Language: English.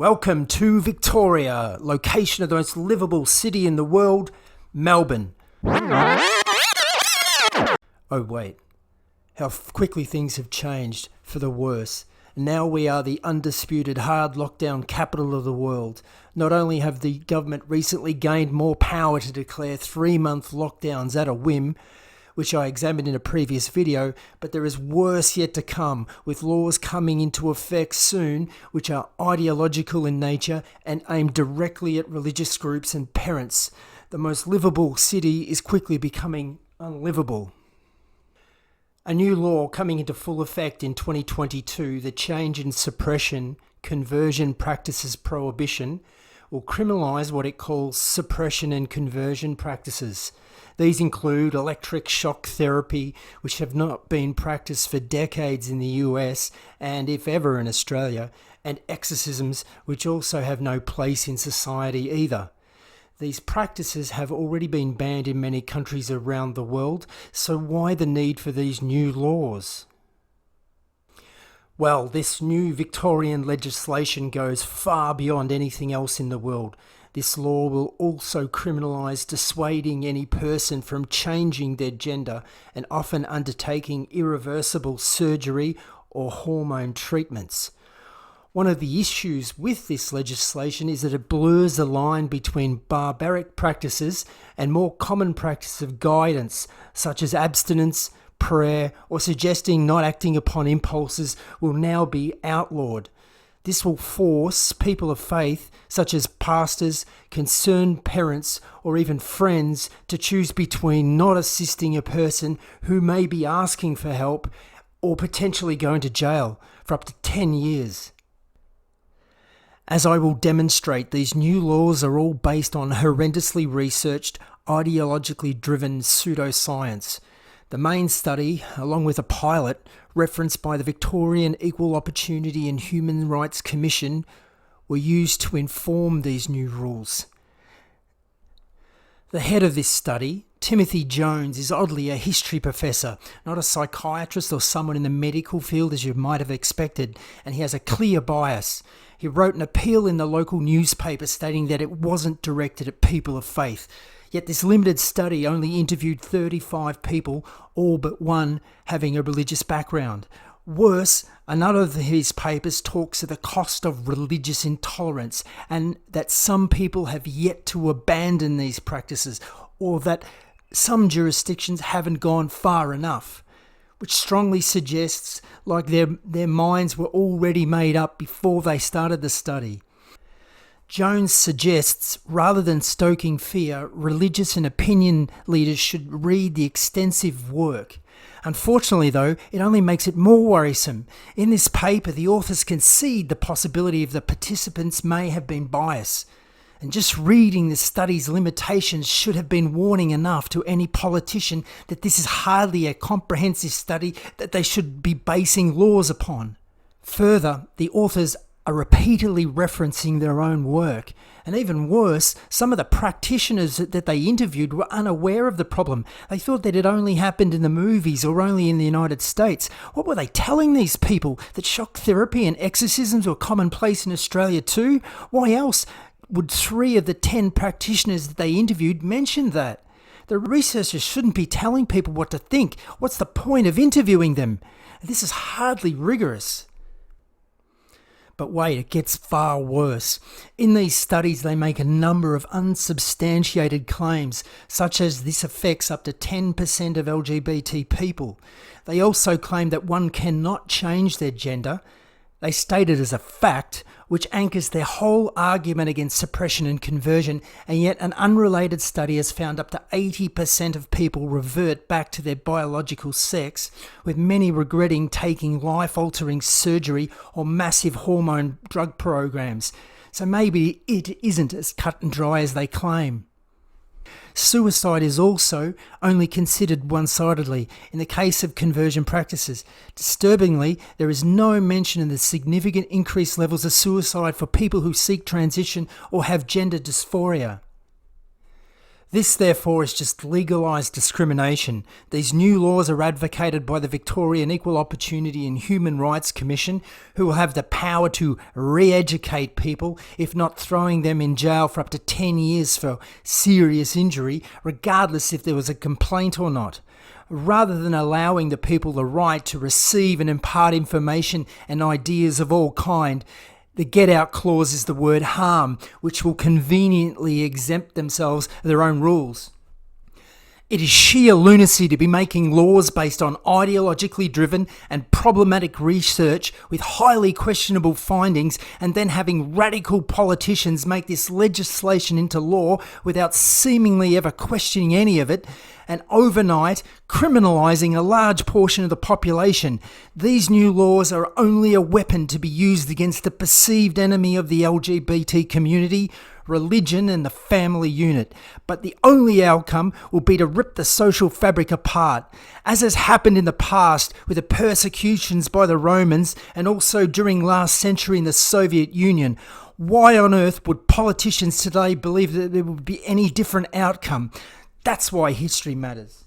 Welcome to Victoria, location of the most livable city in the world, Melbourne. Oh wait, how quickly things have changed for the worse. Now we are the undisputed hard lockdown capital of the world. Not only have the government recently gained more power to declare 3-month lockdowns at a whim, which I examined in a previous video, but there is worse yet to come, with laws coming into effect soon which are ideological in nature and aimed directly at religious groups and parents. The most livable city is quickly becoming unlivable. A new law coming into full effect in 2022, the change in suppression, conversion practices prohibition, will criminalize what it calls suppression and conversion practices. These include electric shock therapy, which have not been practiced for decades in the US and if ever in Australia, and exorcisms, which also have no place in society either. These practices have already been banned in many countries around the world, so why the need for these new laws? Well, this new Victorian legislation goes far beyond anything else in the world. This law will also criminalise dissuading any person from changing their gender and often undertaking irreversible surgery or hormone treatments. One of the issues with this legislation is that it blurs the line between barbaric practices and more common practices of guidance, such as abstinence, prayer, or suggesting not acting upon impulses will now be outlawed. This will force people of faith, such as pastors, concerned parents, or even friends, to choose between not assisting a person who may be asking for help or potentially going to jail for up to 10 years. As I will demonstrate, these new laws are all based on horrendously researched, ideologically driven pseudo-science. The main study, along with a pilot, referenced by the Victorian Equal Opportunity and Human Rights Commission, were used to inform these new rules. The head of this study, Timothy Jones, is oddly a history professor, not a psychiatrist or someone in the medical field as you might have expected, and he has a clear bias. He wrote an appeal in the local newspaper stating that it wasn't directed at people of faith. Yet this limited study only interviewed 35 people, all but one having a religious background. Worse, another of his papers talks of the cost of religious intolerance and that some people have yet to abandon these practices, or that some jurisdictions haven't gone far enough, which strongly suggests like their minds were already made up before they started the study. Jones suggests, rather than stoking fear, religious and opinion leaders should read the extensive work. Unfortunately, though, it only makes it more worrisome. In this paper, the authors concede the possibility of the participants may have been biased. And just reading the study's limitations should have been warning enough to any politician that this is hardly a comprehensive study that they should be basing laws upon. Further, the authors are repeatedly referencing their own work. And even worse, some of the practitioners that they interviewed were unaware of the problem. They thought that it only happened in the movies or only in the United States. What were they telling these people? That shock therapy and exorcisms were commonplace in Australia too? Why else would 3 of the 10 practitioners that they interviewed mention that? The researchers shouldn't be telling people what to think. What's the point of interviewing them? This is hardly rigorous. But wait, it gets far worse. In these studies, they make a number of unsubstantiated claims, such as this affects up to 10% of LGBT people. They also claim that one cannot change their gender. They state it as a fact, which anchors their whole argument against suppression and conversion, and yet an unrelated study has found up to 80% of people revert back to their biological sex, with many regretting taking life-altering surgery or massive hormone drug programs. So maybe it isn't as cut and dry as they claim. Suicide is also only considered one-sidedly in the case of conversion practices. Disturbingly, there is no mention of the significant increased levels of suicide for people who seek transition or have gender dysphoria. This, therefore, is just legalised discrimination. These new laws are advocated by the Victorian Equal Opportunity and Human Rights Commission, who will have the power to re-educate people, if not throwing them in jail for up to 10 years for serious injury, regardless if there was a complaint or not. Rather than allowing the people the right to receive and impart information and ideas of all kind, the get-out clause is the word harm, which will conveniently exempt themselves of their own rules. It is sheer lunacy to be making laws based on ideologically driven and problematic research with highly questionable findings, and then having radical politicians make this legislation into law without seemingly ever questioning any of it, and overnight criminalising a large portion of the population. These new laws are only a weapon to be used against the perceived enemy of the LGBT community, religion and the family unit. But the only outcome will be to rip the social fabric apart, as has happened in the past with the persecutions by the Romans and also during last century in the Soviet Union. Why on earth would politicians today believe that there would be any different outcome? That's why history matters.